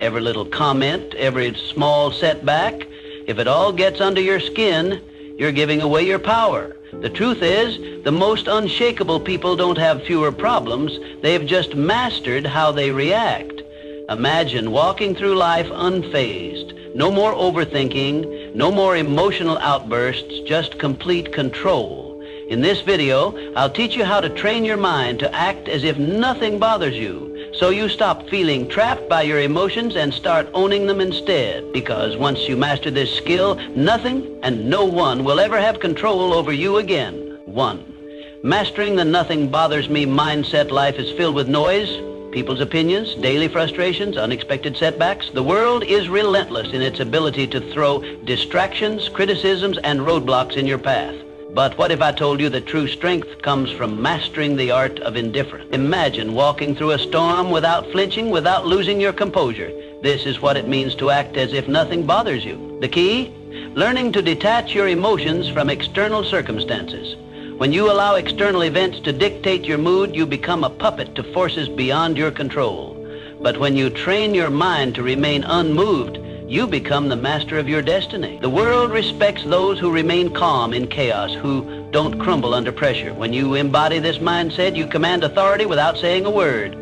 every little comment, every small setback, if it all gets under your skin, you're giving away your power. The truth is, the most unshakable people don't have fewer problems. They've just mastered how they react. Imagine walking through life unfazed. No more overthinking, no more emotional outbursts, just complete control. In this video, I'll teach you how to train your mind to act as if nothing bothers you, so you stop feeling trapped by your emotions and start owning them instead. Because once you master this skill, nothing and no one will ever have control over you again. 1. Mastering the nothing bothers me mindset. Life is filled with noise, people's opinions, daily frustrations, unexpected setbacks. The world is relentless in its ability to throw distractions, criticisms, and roadblocks in your path. But what if I told you that true strength comes from mastering the art of indifference? Imagine walking through a storm without flinching, without losing your composure. This is what it means to act as if nothing bothers you. The key? Learning to detach your emotions from external circumstances. When you allow external events to dictate your mood, you become a puppet to forces beyond your control. But when you train your mind to remain unmoved, you become the master of your destiny. The world respects those who remain calm in chaos, who don't crumble under pressure. When you embody this mindset, you command authority without saying a word.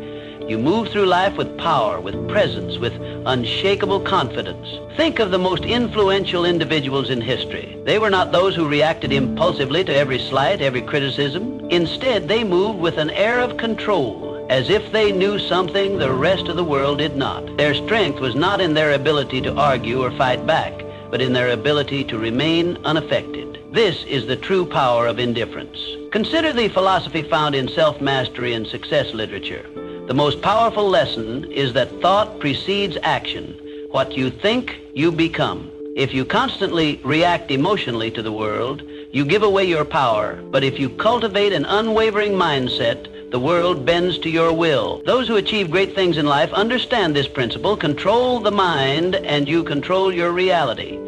You move through life with power, with presence, with unshakable confidence. Think of the most influential individuals in history. They were not those who reacted impulsively to every slight, every criticism. Instead, they moved with an air of control, as if they knew something the rest of the world did not. Their strength was not in their ability to argue or fight back, but in their ability to remain unaffected. This is the true power of indifference. Consider the philosophy found in self-mastery and success literature. The most powerful lesson is that thought precedes action. What you think, you become. If you constantly react emotionally to the world, you give away your power. But if you cultivate an unwavering mindset, the world bends to your will. Those who achieve great things in life understand this principle. Control the mind and you control your reality.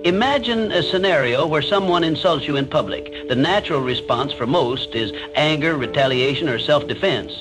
Imagine a scenario where someone insults you in public. The natural response for most is anger, retaliation, or self-defense.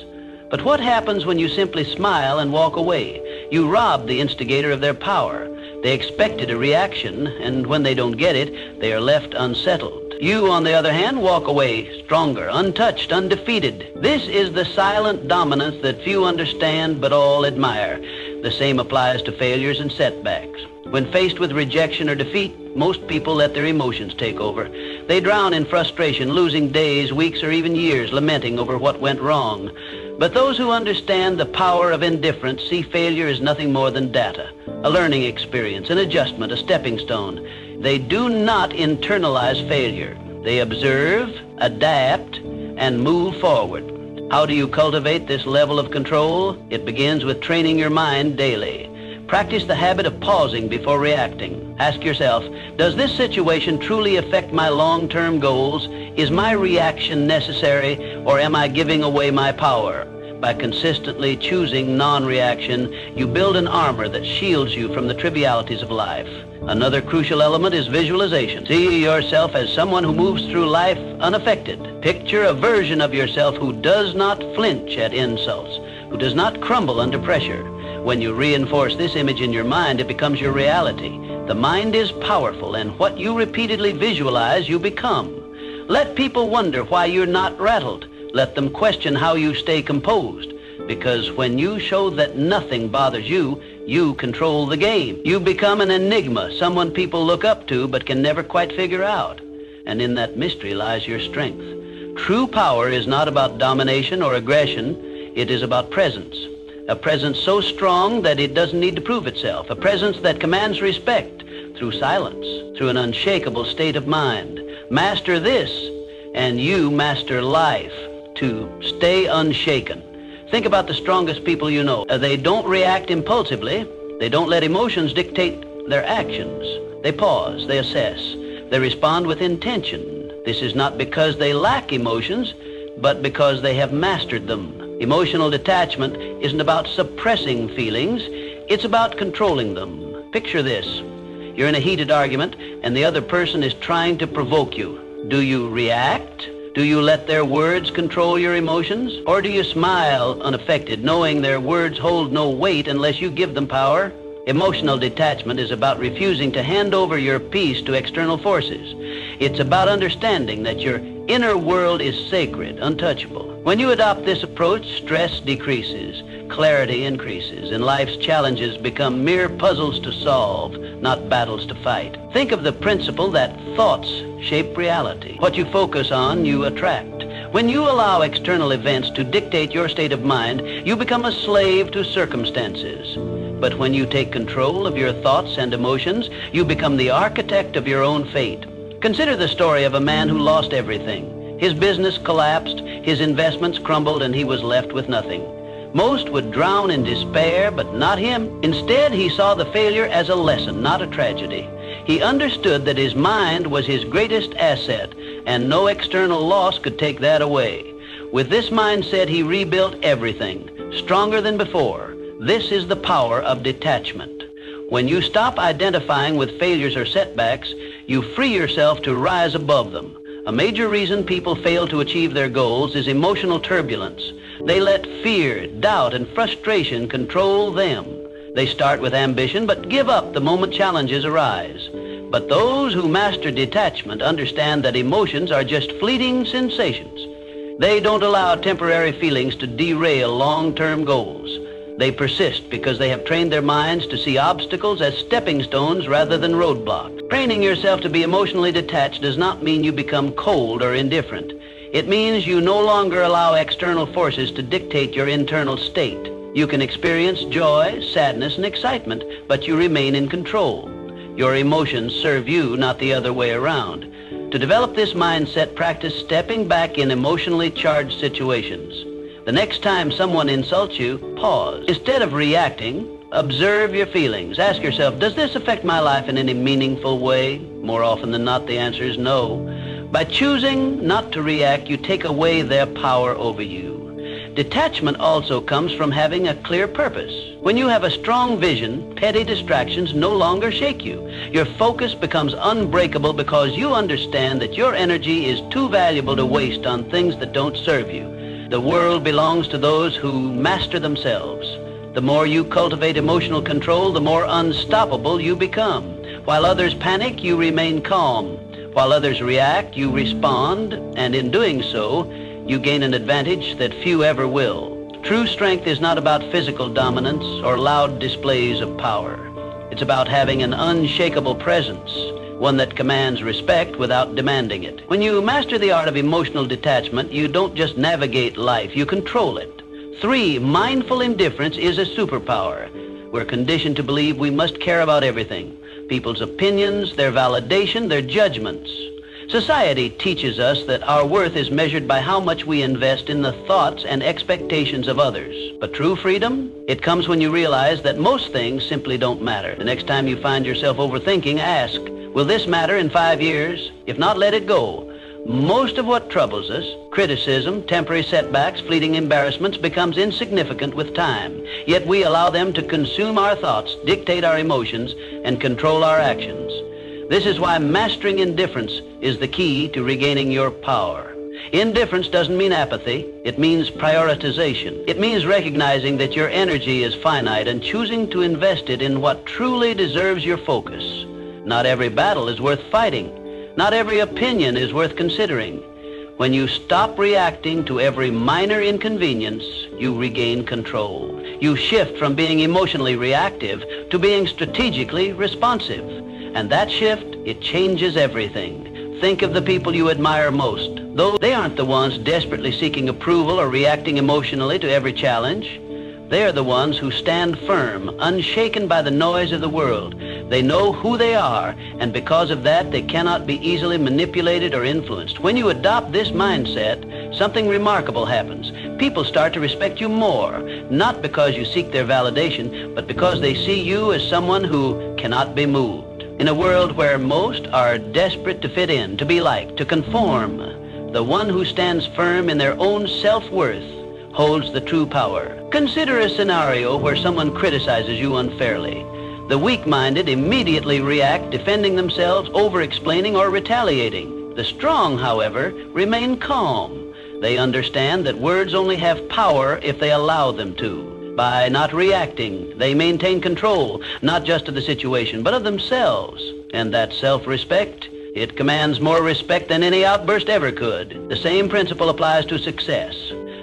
But what happens when you simply smile and walk away? You rob the instigator of their power. They expected a reaction, and when they don't get it, they are left unsettled. You, on the other hand, walk away stronger, untouched, undefeated. This is the silent dominance that few understand but all admire. The same applies to failures and setbacks. When faced with rejection or defeat, most people let their emotions take over. They drown in frustration, losing days, weeks, or even years, lamenting over what went wrong. But those who understand the power of indifference see failure as nothing more than data, a learning experience, an adjustment, a stepping stone. They do not internalize failure. They observe, adapt, and move forward. How do you cultivate this level of control? It begins with training your mind daily. Practice the habit of pausing before reacting. Ask yourself, does this situation truly affect my long-term goals? Is my reaction necessary, or am I giving away my power? By consistently choosing non-reaction, you build an armor that shields you from the trivialities of life. Another crucial element is visualization. See yourself as someone who moves through life unaffected. Picture a version of yourself who does not flinch at insults, who does not crumble under pressure. When you reinforce this image in your mind, it becomes your reality. The mind is powerful, and what you repeatedly visualize, you become. Let people wonder why you're not rattled. Let them question how you stay composed. Because when you show that nothing bothers you, you control the game. You become an enigma, someone people look up to but can never quite figure out. And in that mystery lies your strength. True power is not about domination or aggression. It is about presence. A presence so strong that it doesn't need to prove itself. A presence that commands respect through silence, through an unshakable state of mind. Master this, and you master life. To stay unshaken. Think about the strongest people you know. They don't react impulsively. They don't let emotions dictate their actions. They pause, they assess, they respond with intention. This is not because they lack emotions, but because they have mastered them. Emotional detachment isn't about suppressing feelings, it's about controlling them. Picture this. You're in a heated argument and the other person is trying to provoke you. Do you react? Do you let their words control your emotions? Or do you smile unaffected, knowing their words hold no weight unless you give them power? Emotional detachment is about refusing to hand over your peace to external forces. It's about understanding that your inner world is sacred, untouchable. When you adopt this approach, stress decreases, clarity increases, and life's challenges become mere puzzles to solve, not battles to fight. Think of the principle that thoughts shape reality. What you focus on, you attract. When you allow external events to dictate your state of mind, you become a slave to circumstances. But when you take control of your thoughts and emotions, you become the architect of your own fate. Consider the story of a man who lost everything. His business collapsed, his investments crumbled, and he was left with nothing. Most would drown in despair, but not him. Instead, he saw the failure as a lesson, not a tragedy. He understood that his mind was his greatest asset, and no external loss could take that away. With this mindset, he rebuilt everything, stronger than before. This is the power of detachment. When you stop identifying with failures or setbacks, you free yourself to rise above them. A major reason people fail to achieve their goals is emotional turbulence. They let fear, doubt, and frustration control them. They start with ambition, but give up the moment challenges arise. But those who master detachment understand that emotions are just fleeting sensations. They don't allow temporary feelings to derail long-term goals. They persist because they have trained their minds to see obstacles as stepping stones rather than roadblocks. Training yourself to be emotionally detached does not mean you become cold or indifferent. It means you no longer allow external forces to dictate your internal state. You can experience joy, sadness, and excitement, but you remain in control. Your emotions serve you, not the other way around. To develop this mindset, practice stepping back in emotionally charged situations. The next time someone insults you, pause. Instead of reacting, observe your feelings. Ask yourself, does this affect my life in any meaningful way? More often than not, the answer is no. By choosing not to react, you take away their power over you. Detachment also comes from having a clear purpose. When you have a strong vision, petty distractions no longer shake you. Your focus becomes unbreakable because you understand that your energy is too valuable to waste on things that don't serve you. The world belongs to those who master themselves. The more you cultivate emotional control, the more unstoppable you become. While others panic, you remain calm. While others react, you respond, and in doing so, you gain an advantage that few ever will. True strength is not about physical dominance or loud displays of power. It's about having an unshakable presence, one that commands respect without demanding it. When you master the art of emotional detachment, you don't just navigate life, you control it. 3, mindful indifference is a superpower. We're conditioned to believe we must care about everything. People's opinions, their validation, their judgments. Society teaches us that our worth is measured by how much we invest in the thoughts and expectations of others. But true freedom, it comes when you realize that most things simply don't matter. The next time you find yourself overthinking, ask, will this matter in 5 years? If not, let it go. Most of what troubles us, criticism, temporary setbacks, fleeting embarrassments, becomes insignificant with time. Yet we allow them to consume our thoughts, dictate our emotions, and control our actions. This is why mastering indifference is the key to regaining your power. Indifference doesn't mean apathy. It means prioritization. It means recognizing that your energy is finite and choosing to invest it in what truly deserves your focus. Not every battle is worth fighting. Not every opinion is worth considering. When you stop reacting to every minor inconvenience, you regain control. You shift from being emotionally reactive to being strategically responsive. And that shift, it changes everything. Think of the people you admire most. Though they aren't the ones desperately seeking approval or reacting emotionally to every challenge. They are the ones who stand firm, unshaken by the noise of the world. They know who they are, and because of that, they cannot be easily manipulated or influenced. When you adopt this mindset, something remarkable happens. People start to respect you more, not because you seek their validation, but because they see you as someone who cannot be moved. In a world where most are desperate to fit in, to be liked, to conform, the one who stands firm in their own self-worth holds the true power. Consider a scenario where someone criticizes you unfairly. The weak-minded immediately react, defending themselves, over-explaining, or retaliating. The strong, however, remain calm. They understand that words only have power if they allow them to. By not reacting, they maintain control, not just of the situation, but of themselves. And that self-respect, it commands more respect than any outburst ever could. The same principle applies to success.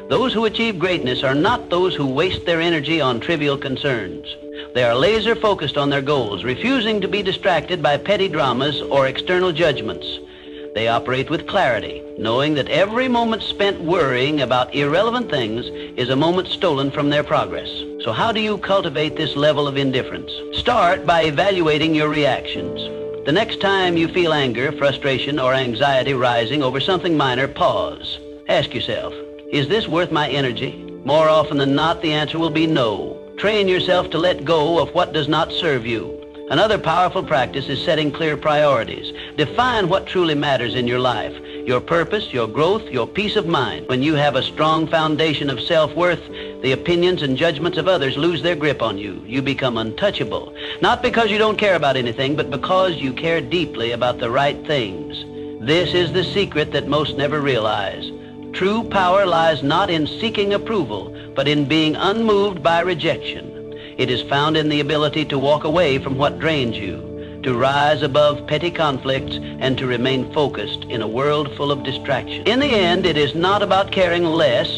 Those who achieve greatness are not those who waste their energy on trivial concerns. They are laser focused on their goals, refusing to be distracted by petty dramas or external judgments. They operate with clarity, knowing that every moment spent worrying about irrelevant things is a moment stolen from their progress. So how do you cultivate this level of indifference? Start by evaluating your reactions. The next time you feel anger, frustration, or anxiety rising over something minor, pause. Ask yourself, is this worth my energy? More often than not, the answer will be no. Train yourself to let go of what does not serve you. Another powerful practice is setting clear priorities. Define what truly matters in your life, your purpose, your growth, your peace of mind. When you have a strong foundation of self-worth, the opinions and judgments of others lose their grip on you. You become untouchable, not because you don't care about anything, but because you care deeply about the right things. This is the secret that most never realize. True power lies not in seeking approval, but in being unmoved by rejection. It is found in the ability to walk away from what drains you, to rise above petty conflicts, and to remain focused in a world full of distraction. In the end, it is not about caring less,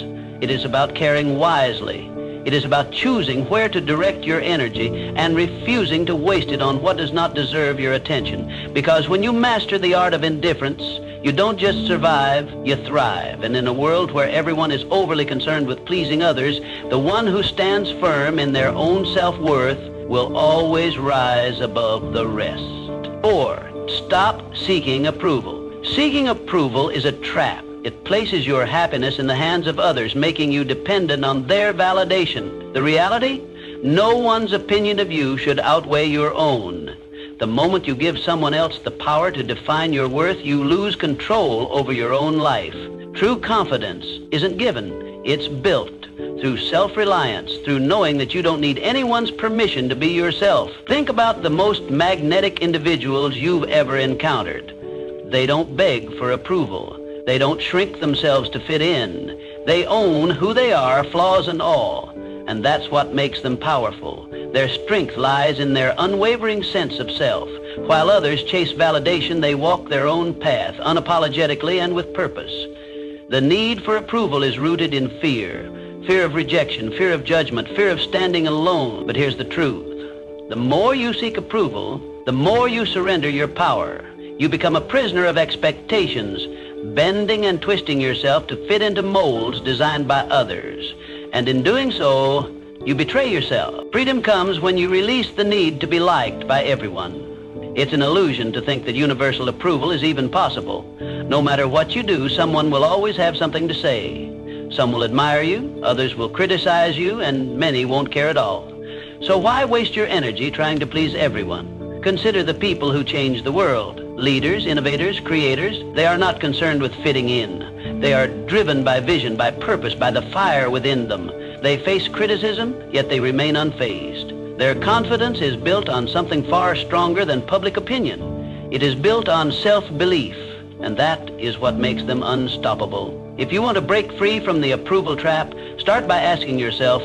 it is about caring wisely. It is about choosing where to direct your energy and refusing to waste it on what does not deserve your attention. Because when you master the art of indifference, you don't just survive, you thrive. And in a world where everyone is overly concerned with pleasing others, the one who stands firm in their own self-worth will always rise above the rest. 4. Stop seeking approval. Seeking approval is a trap. It places your happiness in the hands of others, making you dependent on their validation. The reality? No one's opinion of you should outweigh your own. The moment you give someone else the power to define your worth, you lose control over your own life. True confidence isn't given, it's built through self-reliance, through knowing that you don't need anyone's permission to be yourself. Think about the most magnetic individuals you've ever encountered. They don't beg for approval. They don't shrink themselves to fit in. They own who they are, flaws and all. And that's what makes them powerful. Their strength lies in their unwavering sense of self. While others chase validation, they walk their own path, unapologetically and with purpose. The need for approval is rooted in fear. Fear of rejection, fear of judgment, fear of standing alone. But here's the truth. The more you seek approval, the more you surrender your power. You become a prisoner of expectations, bending and twisting yourself to fit into molds designed by others. And in doing so, you betray yourself. Freedom comes when you release the need to be liked by everyone. It's an illusion to think that universal approval is even possible. No matter what you do, someone will always have something to say. Some will admire you, others will criticize you, and many won't care at all. So why waste your energy trying to please everyone? Consider the people who change the world. Leaders, innovators, creators, they are not concerned with fitting in. They are driven by vision, by purpose, by the fire within them. They face criticism, yet they remain unfazed. Their confidence is built on something far stronger than public opinion. It is built on self-belief, and that is what makes them unstoppable. If you want to break free from the approval trap, start by asking yourself,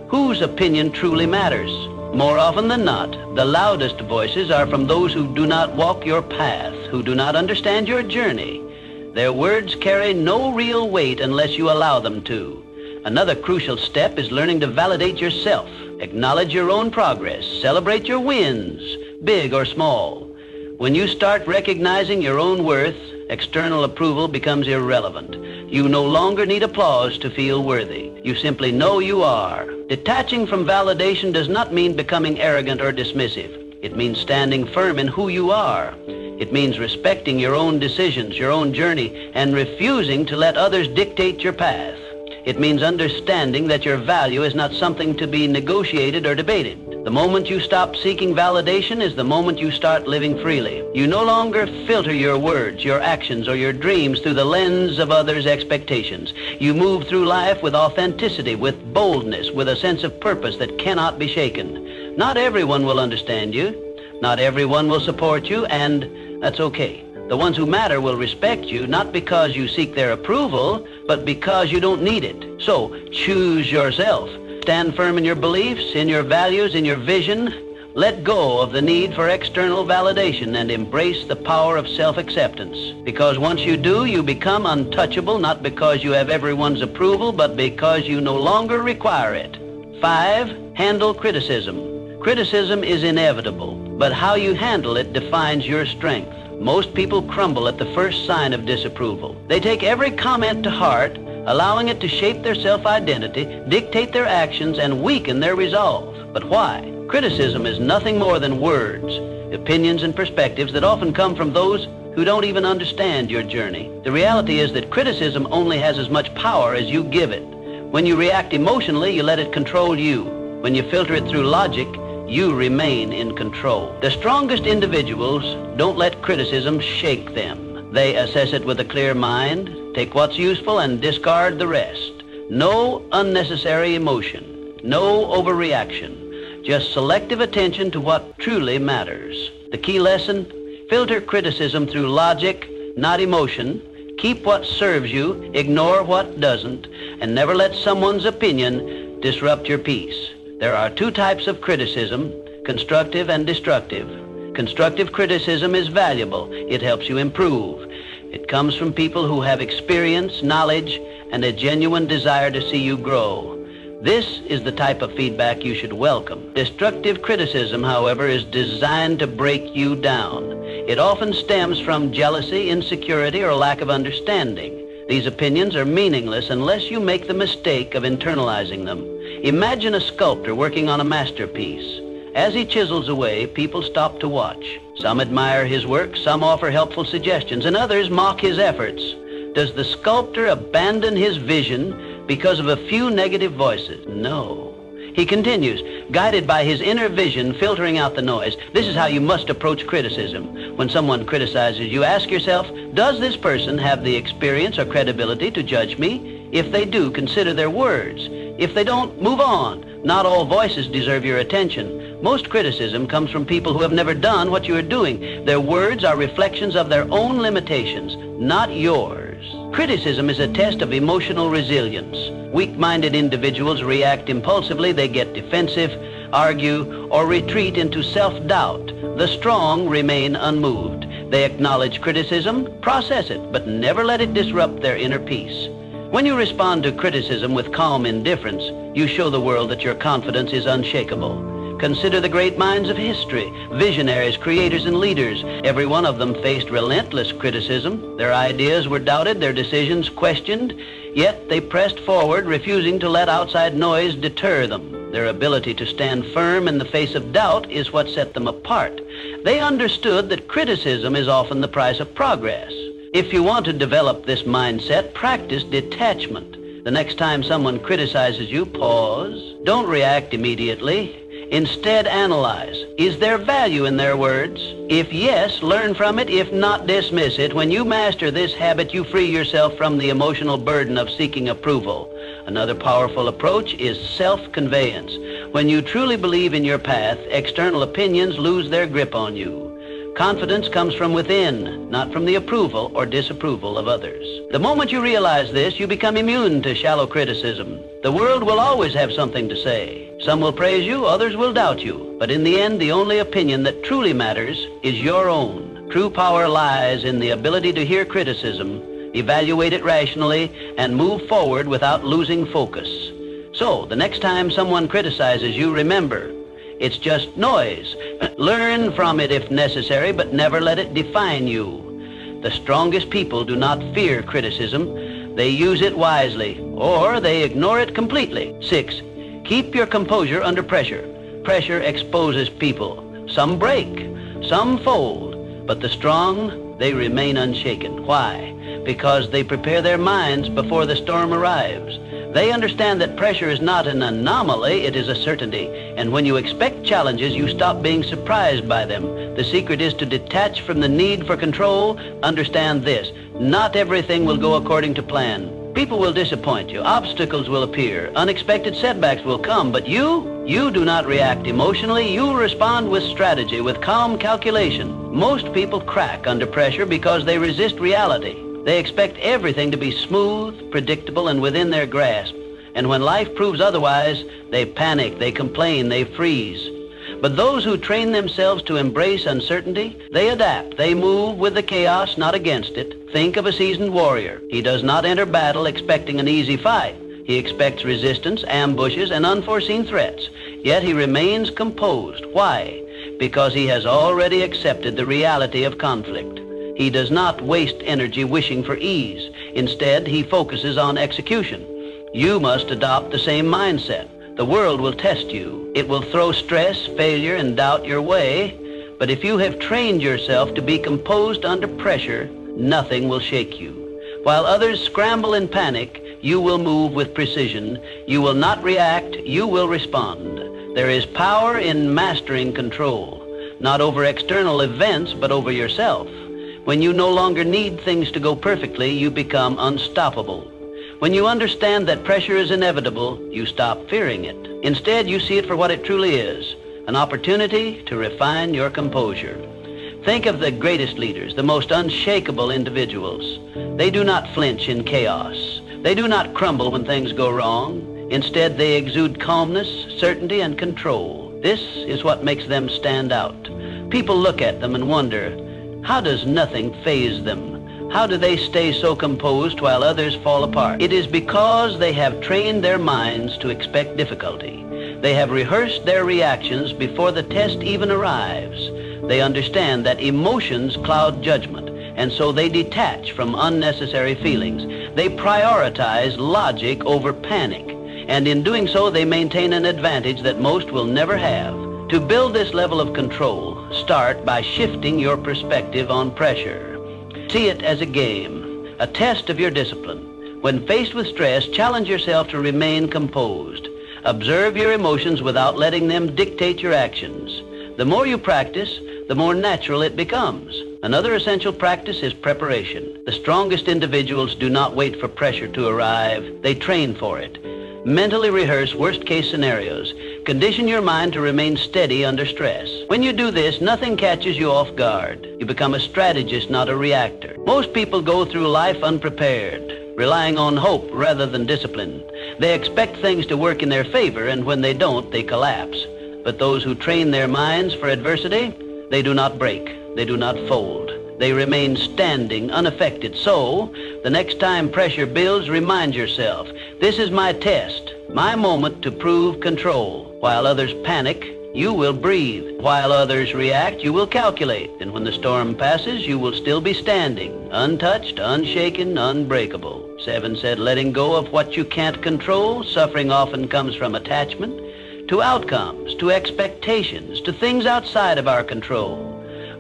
whose opinion truly matters? More often than not, the loudest voices are from those who do not walk your path, who do not understand your journey. Their words carry no real weight unless you allow them to. Another crucial step is learning to validate yourself. Acknowledge your own progress. Celebrate your wins, big or small. When you start recognizing your own worth, external approval becomes irrelevant. You no longer need applause to feel worthy. You simply know you are. Detaching from validation does not mean becoming arrogant or dismissive. It means standing firm in who you are. It means respecting your own decisions, your own journey, and refusing to let others dictate your path. It means understanding that your value is not something to be negotiated or debated. The moment you stop seeking validation is the moment you start living freely. You no longer filter your words, your actions, or your dreams through the lens of others' expectations. You move through life with authenticity, with boldness, with a sense of purpose that cannot be shaken. Not everyone will understand you. Not everyone will support you, and that's okay. The ones who matter will respect you, not because you seek their approval, but because you don't need it. So, choose yourself. Stand firm in your beliefs, in your values, in your vision. Let go of the need for external validation and embrace the power of self-acceptance. Because once you do, you become untouchable, not because you have everyone's approval, but because you no longer require it. 5, handle criticism. Criticism is inevitable, but how you handle it defines your strength. Most people crumble at the first sign of disapproval. They take every comment to heart, allowing it to shape their self-identity, dictate their actions, and weaken their resolve. But why? Criticism is nothing more than words, opinions, and perspectives that often come from those who don't even understand your journey. The reality is that criticism only has as much power as you give it. When you react emotionally, you let it control you. When you filter it through logic, you remain in control. The strongest individuals don't let criticism shake them. They assess it with a clear mind, take what's useful, and discard the rest. No unnecessary emotion, no overreaction. Just selective attention to what truly matters. The key lesson, filter criticism through logic, not emotion. Keep what serves you, ignore what doesn't, and never let someone's opinion disrupt your peace. There are 2 types of criticism, constructive and destructive. Constructive criticism is valuable. It helps you improve. It comes from people who have experience, knowledge, and a genuine desire to see you grow. This is the type of feedback you should welcome. Destructive criticism, however, is designed to break you down. It often stems from jealousy, insecurity, or lack of understanding. These opinions are meaningless unless you make the mistake of internalizing them. Imagine a sculptor working on a masterpiece. As he chisels away, people stop to watch. Some admire his work, some offer helpful suggestions, and others mock his efforts. Does the sculptor abandon his vision because of a few negative voices? No. He continues, guided by his inner vision, filtering out the noise. This is how you must approach criticism. When someone criticizes you, ask yourself, does this person have the experience or credibility to judge me? If they do, consider their words. If they don't, move on. Not all voices deserve your attention. Most criticism comes from people who have never done what you are doing. Their words are reflections of their own limitations, not yours. Criticism is a test of emotional resilience. Weak-minded individuals react impulsively. They get defensive, argue, or retreat into self-doubt. The strong remain unmoved. They acknowledge criticism, process it, but never let it disrupt their inner peace. When you respond to criticism with calm indifference, you show the world that your confidence is unshakable. Consider the great minds of history, visionaries, creators, and leaders. Every one of them faced relentless criticism. Their ideas were doubted, their decisions questioned, yet they pressed forward, refusing to let outside noise deter them. Their ability to stand firm in the face of doubt is what set them apart. They understood that criticism is often the price of progress. If you want to develop this mindset, practice detachment. The next time someone criticizes you, pause. Don't react immediately. Instead, analyze. Is there value in their words? If yes, learn from it. If not, dismiss it. When you master this habit, you free yourself from the emotional burden of seeking approval. Another powerful approach is self-conveyance. When you truly believe in your path, external opinions lose their grip on you. Confidence comes from within, not from the approval or disapproval of others. The moment you realize this, you become immune to shallow criticism. The world will always have something to say. Some will praise you, others will doubt you. But in the end, the only opinion that truly matters is your own. True power lies in the ability to hear criticism, evaluate it rationally, and move forward without losing focus. So, the next time someone criticizes you, remember, it's just noise. Learn from it if necessary, but never let it define you. The strongest people do not fear criticism. They use it wisely, or they ignore it completely. 6, keep your composure under pressure. Pressure exposes people. Some break, some fold, but the strong, they remain unshaken. Why? Because they prepare their minds before the storm arrives. They understand that pressure is not an anomaly, it is a certainty. And when you expect challenges, you stop being surprised by them. The secret is to detach from the need for control. Understand this: not everything will go according to plan. People will disappoint you. Obstacles will appear. Unexpected setbacks will come. But you do not react emotionally. You respond with strategy, with calm calculation. Most people crack under pressure because they resist reality. They expect everything to be smooth, predictable, and within their grasp. And when life proves otherwise, they panic, they complain, they freeze. But those who train themselves to embrace uncertainty, they adapt. They move with the chaos, not against it. Think of a seasoned warrior. He does not enter battle expecting an easy fight. He expects resistance, ambushes, and unforeseen threats. Yet he remains composed. Why? Because he has already accepted the reality of conflict. He does not waste energy wishing for ease. Instead, he focuses on execution. You must adopt the same mindset. The world will test you. It will throw stress, failure, and doubt your way. But if you have trained yourself to be composed under pressure, nothing will shake you. While others scramble in panic, you will move with precision. You will not react, you will respond. There is power in mastering control, not over external events, but over yourself. When you no longer need things to go perfectly, you become unstoppable. When you understand that pressure is inevitable, you stop fearing it. Instead, you see it for what it truly is, an opportunity to refine your composure. Think of the greatest leaders, the most unshakable individuals. They do not flinch in chaos. They do not crumble when things go wrong. Instead, they exude calmness, certainty, and control. This is what makes them stand out. People look at them and wonder, how does nothing faze them? How do they stay so composed while others fall apart? It is because they have trained their minds to expect difficulty. They have rehearsed their reactions before the test even arrives. They understand that emotions cloud judgment, and so they detach from unnecessary feelings. They prioritize logic over panic, and in doing so, they maintain an advantage that most will never have. To build this level of control, start by shifting your perspective on pressure. See it as a game, a test of your discipline. When faced with stress, challenge yourself to remain composed. Observe your emotions without letting them dictate your actions. The more you practice, the more natural it becomes. Another essential practice is preparation. The strongest individuals do not wait for pressure to arrive. They train for it. Mentally rehearse worst-case scenarios. Condition your mind to remain steady under stress. When you do this, nothing catches you off guard. You become a strategist, not a reactor. Most people go through life unprepared, relying on hope rather than discipline. They expect things to work in their favor, and when they don't, they collapse. But those who train their minds for adversity, they do not break. They do not fold. They remain standing, unaffected. So, the next time pressure builds, remind yourself, this is my test, my moment to prove control. While others panic, you will breathe. While others react, you will calculate. And when the storm passes, you will still be standing, untouched, unshaken, unbreakable. 7 said, letting go of what you can't control. Suffering often comes from attachment to outcomes, to expectations, to things outside of our control.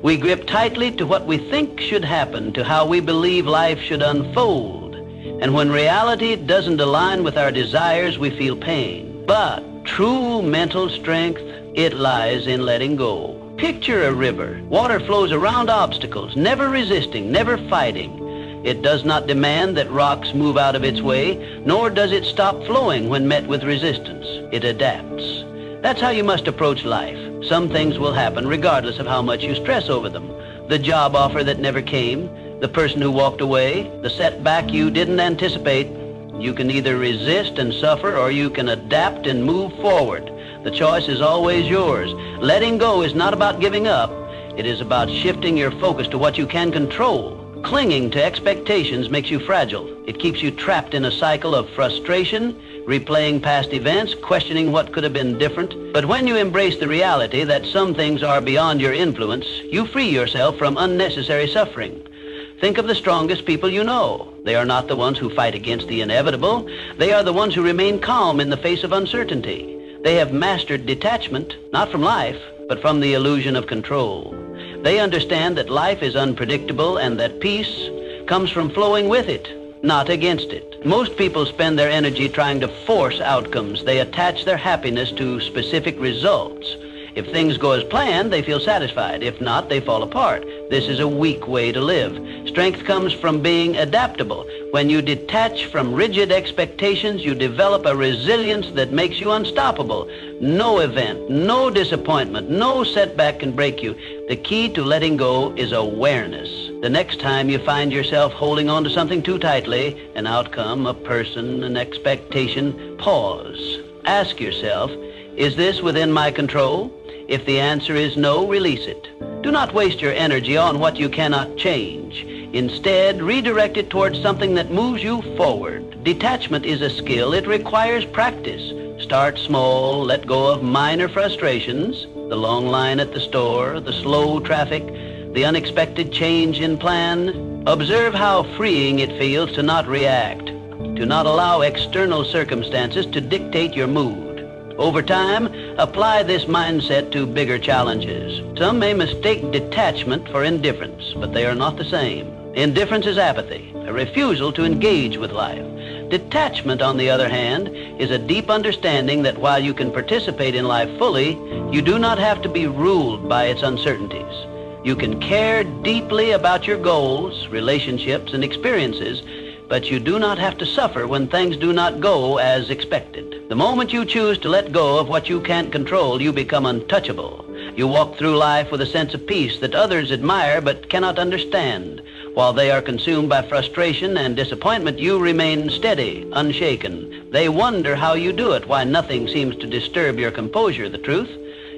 We grip tightly to what we think should happen, to how we believe life should unfold. And when reality doesn't align with our desires, we feel pain. But true mental strength, it lies in letting go. Picture a river. Water flows around obstacles, never resisting, never fighting. It does not demand that rocks move out of its way, nor does it stop flowing when met with resistance. It adapts. That's how you must approach life. Some things will happen regardless of how much you stress over them. The job offer that never came, the person who walked away, the setback you didn't anticipate. You can either resist and suffer, or you can adapt and move forward. The choice is always yours. Letting go is not about giving up. It is about shifting your focus to what you can control. Clinging to expectations makes you fragile. It keeps you trapped in a cycle of frustration, replaying past events, questioning what could have been different. But when you embrace the reality that some things are beyond your influence, you free yourself from unnecessary suffering. Think of the strongest people you know. They are not the ones who fight against the inevitable. They are the ones who remain calm in the face of uncertainty. They have mastered detachment, not from life, but from the illusion of control. They understand that life is unpredictable and that peace comes from flowing with it, not against it. Most people spend their energy trying to force outcomes. They attach their happiness to specific results. If things go as planned, they feel satisfied. If not, they fall apart. This is a weak way to live. Strength comes from being adaptable. When you detach from rigid expectations, you develop a resilience that makes you unstoppable. No event, no disappointment, no setback can break you. The key to letting go is awareness. The next time you find yourself holding on to something too tightly, an outcome, a person, an expectation, pause. Ask yourself, is this within my control? If the answer is no, release it. Do not waste your energy on what you cannot change. Instead, redirect it towards something that moves you forward. Detachment is a skill. It requires practice. Start small, let go of minor frustrations, the long line at the store, the slow traffic, the unexpected change in plan. Observe how freeing it feels to not react, to not allow external circumstances to dictate your mood. Over time, apply this mindset to bigger challenges. Some may mistake detachment for indifference, but they are not the same. Indifference is apathy, a refusal to engage with life. Detachment, on the other hand, is a deep understanding that while you can participate in life fully, you do not have to be ruled by its uncertainties. You can care deeply about your goals, relationships, and experiences, but you do not have to suffer when things do not go as expected. The moment you choose to let go of what you can't control, you become untouchable. You walk through life with a sense of peace that others admire but cannot understand. While they are consumed by frustration and disappointment, you remain steady, unshaken. They wonder how you do it, why nothing seems to disturb your composure. The truth?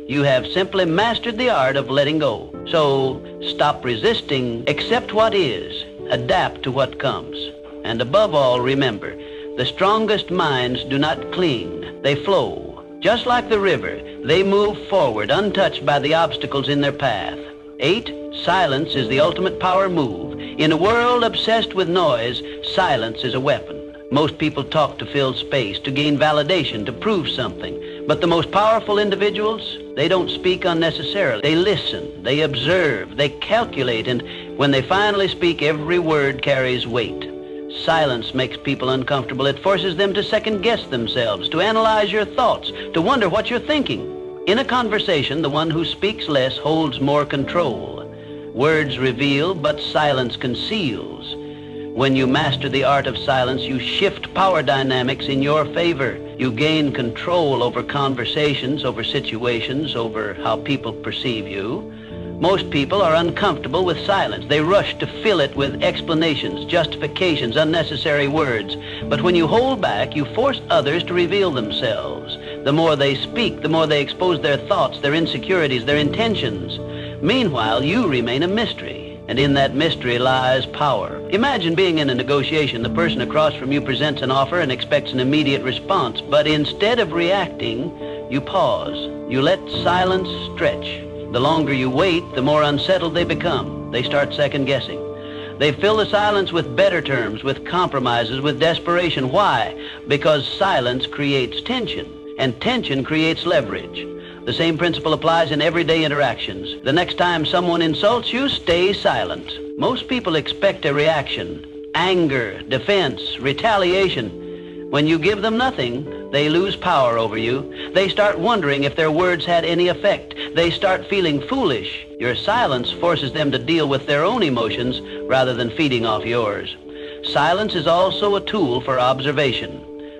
You have simply mastered the art of letting go. So stop resisting, accept what is, adapt to what comes. And above all, remember, the strongest minds do not cling, they flow. Just like the river, they move forward untouched by the obstacles in their path. 8, silence is the ultimate power move. In a world obsessed with noise, silence is a weapon. Most people talk to fill space, to gain validation, to prove something. But the most powerful individuals, they don't speak unnecessarily. They listen, they observe, they calculate, and when they finally speak, every word carries weight. Silence makes people uncomfortable. It forces them to second-guess themselves, to analyze your thoughts, to wonder what you're thinking. In a conversation, the one who speaks less holds more control. Words reveal, but silence conceals. When you master the art of silence, you shift power dynamics in your favor. You gain control over conversations, over situations, over how people perceive you. Most people are uncomfortable with silence. They rush to fill it with explanations, justifications, unnecessary words. But when you hold back, you force others to reveal themselves. The more they speak, the more they expose their thoughts, their insecurities, their intentions. Meanwhile, you remain a mystery, and in that mystery lies power. Imagine being in a negotiation. The person across from you presents an offer and expects an immediate response, but instead of reacting, you pause. You let silence stretch. The longer you wait, the more unsettled they become. They start second-guessing. They fill the silence with better terms, with compromises, with desperation. Why? Because silence creates tension, and tension creates leverage. The same principle applies in everyday interactions. The next time someone insults you, stay silent. Most people expect a reaction: anger, defense, retaliation. When you give them nothing, they lose power over you. They start wondering if their words had any effect. They start feeling foolish. Your silence forces them to deal with their own emotions rather than feeding off yours. Silence is also a tool for observation.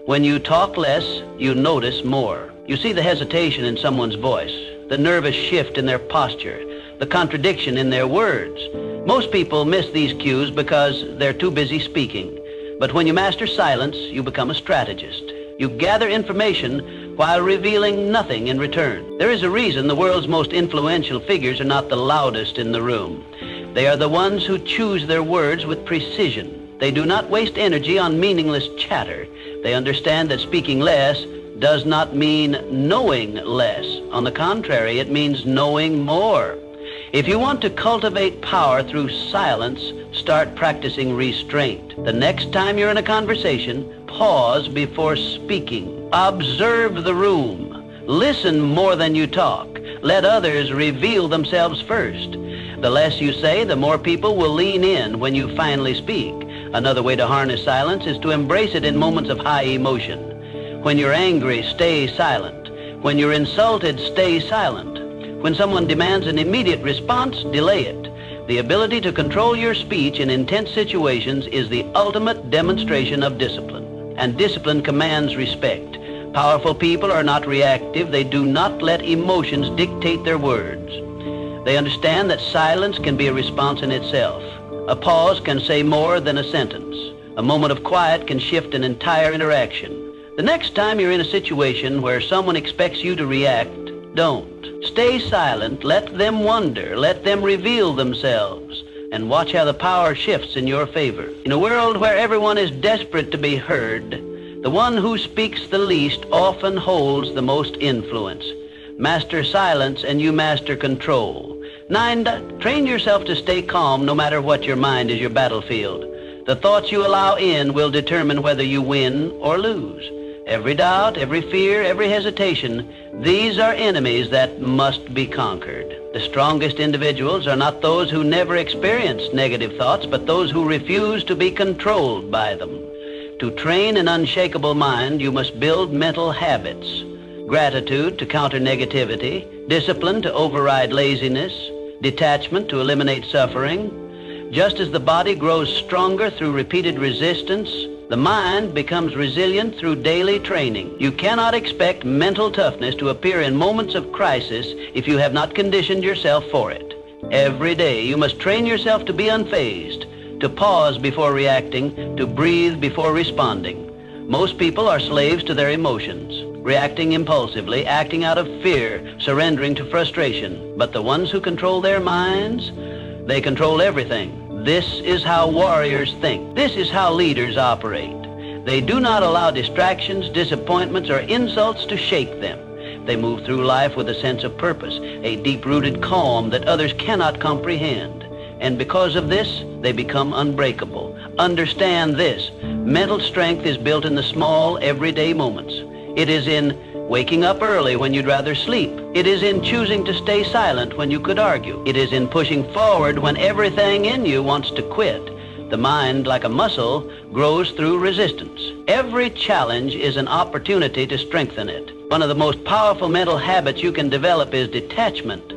When you talk less, you notice more. You see the hesitation in someone's voice, the nervous shift in their posture, the contradiction in their words. Most people miss these cues because they're too busy speaking. But when you master silence, you become a strategist. You gather information while revealing nothing in return. There is a reason the world's most influential figures are not the loudest in the room. They are the ones who choose their words with precision. They do not waste energy on meaningless chatter. They understand that speaking less does not mean knowing less. On the contrary, it means knowing more. If you want to cultivate power through silence, start practicing restraint. The next time you're in a conversation, pause before speaking. Observe the room. Listen more than you talk. Let others reveal themselves first. The less you say, the more people will lean in when you finally speak. Another way to harness silence is to embrace it in moments of high emotion. When you're angry, stay silent. When you're insulted, stay silent. When someone demands an immediate response, delay it. The ability to control your speech in intense situations is the ultimate demonstration of discipline, and discipline commands respect. Powerful people are not reactive. They do not let emotions dictate their words. They understand that silence can be a response in itself. A pause can say more than a sentence. A moment of quiet can shift an entire interaction. The next time you're in a situation where someone expects you to react, don't. Stay silent. Let them wonder. Let them reveal themselves. And watch how the power shifts in your favor. In a world where everyone is desperate to be heard, the one who speaks the least often holds the most influence. Master silence and you master control. 9, train yourself to stay calm no matter what your mind is your battlefield. The thoughts you allow in will determine whether you win or lose. Every doubt, every fear, every hesitation, these are enemies that must be conquered. The strongest individuals are not those who never experience negative thoughts, but those who refuse to be controlled by them. To train an unshakable mind, you must build mental habits. Gratitude to counter negativity, discipline to override laziness, detachment to eliminate suffering. Just as the body grows stronger through repeated resistance, the mind becomes resilient through daily training. You cannot expect mental toughness to appear in moments of crisis if you have not conditioned yourself for it. Every day you must train yourself to be unfazed, to pause before reacting, to breathe before responding. Most people are slaves to their emotions, reacting impulsively, acting out of fear, surrendering to frustration. But the ones who control their minds, they control everything. This is how warriors think. This is how leaders operate. They do not allow distractions, disappointments, or insults to shake them. They move through life with a sense of purpose, a deep-rooted calm that others cannot comprehend. And because of this, they become unbreakable. Understand this. Mental strength is built in the small, everyday moments. It is in waking up early when you'd rather sleep. It is in choosing to stay silent when you could argue. It is in pushing forward when everything in you wants to quit. The mind, like a muscle, grows through resistance. Every challenge is an opportunity to strengthen it. One of the most powerful mental habits you can develop is detachment.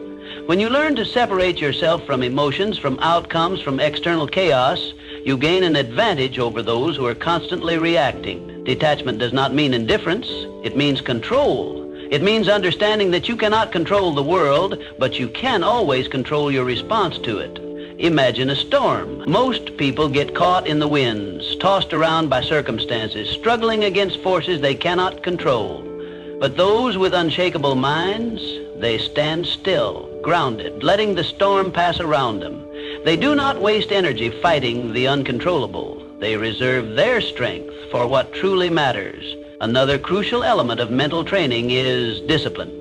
When you learn to separate yourself from emotions, from outcomes, from external chaos, you gain an advantage over those who are constantly reacting. Detachment does not mean indifference. It means control. It means understanding that you cannot control the world, but you can always control your response to it. Imagine a storm. Most people get caught in the winds, tossed around by circumstances, struggling against forces they cannot control. But those with unshakable minds, they stand still, grounded, letting the storm pass around them. They do not waste energy fighting the uncontrollable. They reserve their strength for what truly matters. Another crucial element of mental training is discipline.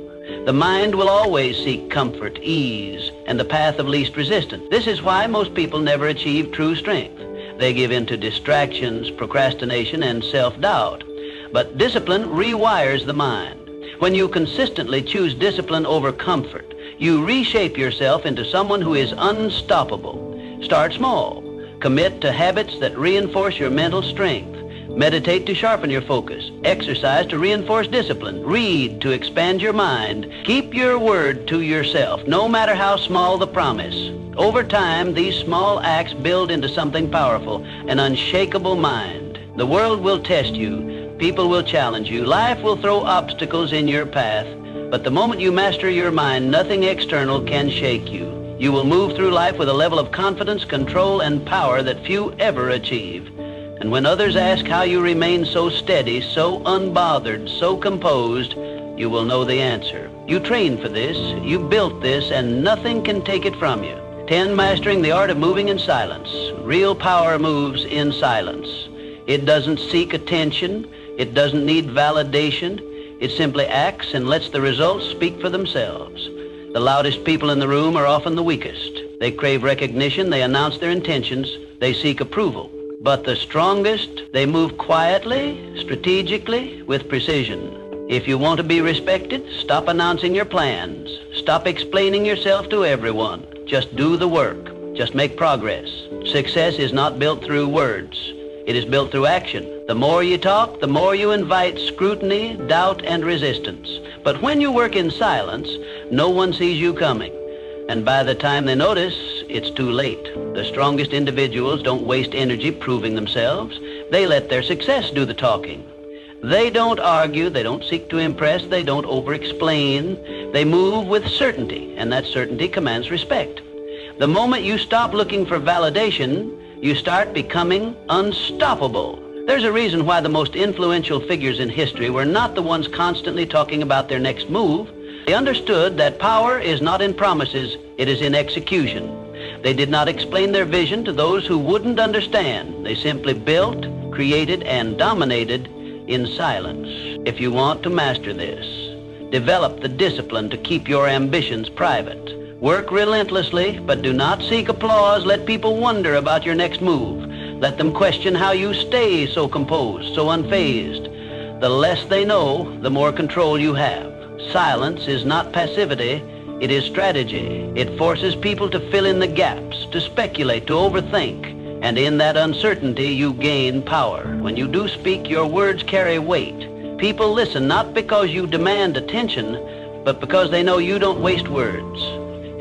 The mind will always seek comfort, ease, and the path of least resistance. This is why most people never achieve true strength. They give in to distractions, procrastination, and self-doubt. But discipline rewires the mind. When you consistently choose discipline over comfort, you reshape yourself into someone who is unstoppable. Start small. Commit to habits that reinforce your mental strength. Meditate to sharpen your focus. Exercise to reinforce discipline. Read to expand your mind. Keep your word to yourself, no matter how small the promise. Over time, these small acts build into something powerful, an unshakable mind. The world will test you. People will challenge you. Life will throw obstacles in your path. But the moment you master your mind, nothing external can shake you. You will move through life with a level of confidence, control, and power that few ever achieve. And when others ask how you remain so steady, so unbothered, so composed, you will know the answer. You trained for this, you built this, and nothing can take it from you. 10, mastering the art of moving in silence. Real power moves in silence. It doesn't seek attention. It doesn't need validation. It simply acts and lets the results speak for themselves. The loudest people in the room are often the weakest. They crave recognition. They announce their intentions. They seek approval. But the strongest, they move quietly, strategically, with precision. If you want to be respected, stop announcing your plans. Stop explaining yourself to everyone. Just do the work. Just make progress. Success is not built through words. It is built through action. The more you talk, the more you invite scrutiny, doubt, and resistance. But when you work in silence, no one sees you coming. And by the time they notice, it's too late. The strongest individuals don't waste energy proving themselves. They let their success do the talking. They don't argue, they don't seek to impress, they don't over-explain. They move with certainty, and that certainty commands respect. The moment you stop looking for validation, you start becoming unstoppable. There's a reason why the most influential figures in history were not the ones constantly talking about their next move. They understood that power is not in promises, it is in execution. They did not explain their vision to those who wouldn't understand. They simply built, created, and dominated in silence. If you want to master this, develop the discipline to keep your ambitions private. Work relentlessly, but do not seek applause. Let people wonder about your next move. Let them question how you stay so composed, so unfazed. The less they know, the more control you have. Silence is not passivity, it is strategy. It forces people to fill in the gaps, to speculate, to overthink. And in that uncertainty, you gain power. When you do speak, your words carry weight. People listen not because you demand attention, but because they know you don't waste words.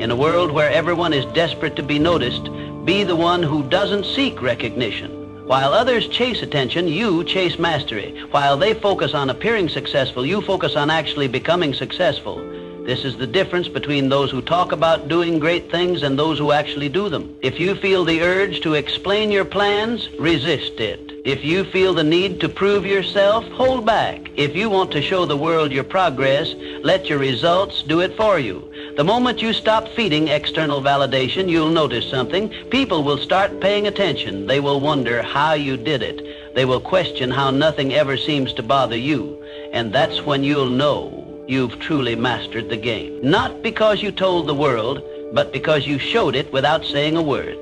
In a world where everyone is desperate to be noticed, be the one who doesn't seek recognition. While others chase attention, you chase mastery. While they focus on appearing successful, you focus on actually becoming successful. This is the difference between those who talk about doing great things and those who actually do them. If you feel the urge to explain your plans, resist it. If you feel the need to prove yourself, hold back. If you want to show the world your progress, let your results do it for you. The moment you stop feeding external validation, you'll notice something. People will start paying attention. They will wonder how you did it. They will question how nothing ever seems to bother you. And that's when you'll know you've truly mastered the game. Not because you told the world, but because you showed it without saying a word.